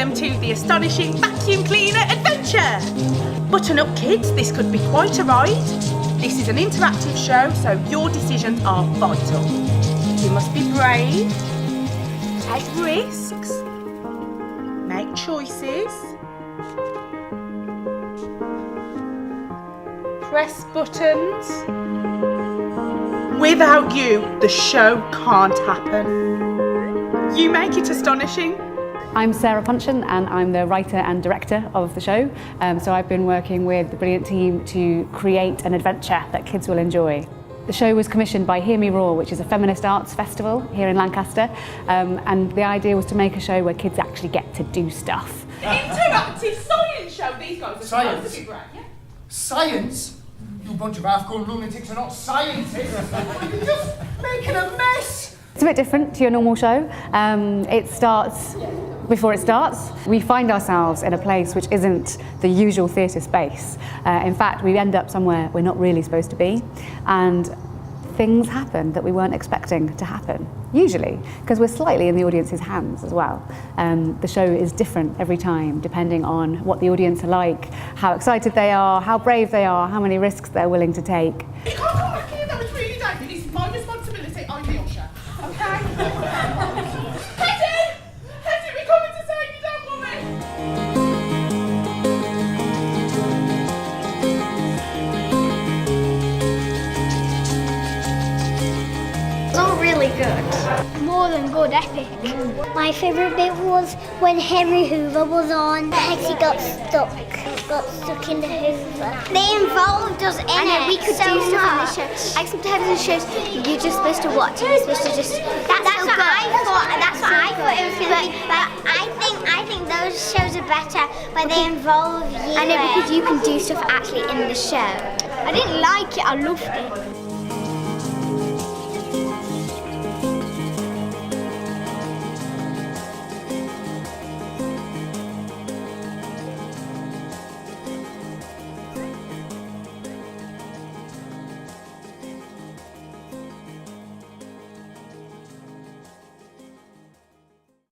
welcome to the Astonishing Vacuum Cleaner Adventure! Button up kids, this could be quite a ride. This is an interactive show, so your decisions are vital. You must be brave, take risks, make choices, press buttons. Without you, the show can't happen. You make it astonishing. I'm Sarah Punchin and I'm the writer and director of the show. So I've been working with the brilliant team to create an adventure that kids will enjoy. The show was commissioned by Hear Me Roar, which is a feminist arts festival here in Lancaster. And the idea was to make a show where kids actually get to do stuff. Interactive science show, these guys are supposed to be great, yeah? Science? You bunch of half-grown lunatics are not scientists. You're just making a mess. It's a bit different to your normal show. It starts before it starts. We find ourselves in a place which isn't the usual theatre space. In fact, we end up somewhere we're not really supposed to be, and things happen that we weren't expecting to happen, usually, because we're slightly in the audience's hands as well. The show is different every time, depending on what the audience are like, how excited they are, how brave they are, how many risks they're willing to take. You can't come back here, that was really dangerous. This is my responsibility, I'm the usher, okay? Hetty! Hetty, we're coming to save you, don't worry! It's all really good. More than good, epic. My favourite bit was when Henry Hoover was on. Hetty got stuck in the Hoover. They involved us in it. We could do stuff in the show. Like sometimes in shows, you're just supposed to watch it. You're supposed to just. That's what I thought. That's what I thought it was going to be. But I think those shows are better when they involve you. I know, because you can do stuff actually in the show. I didn't like it. I loved it.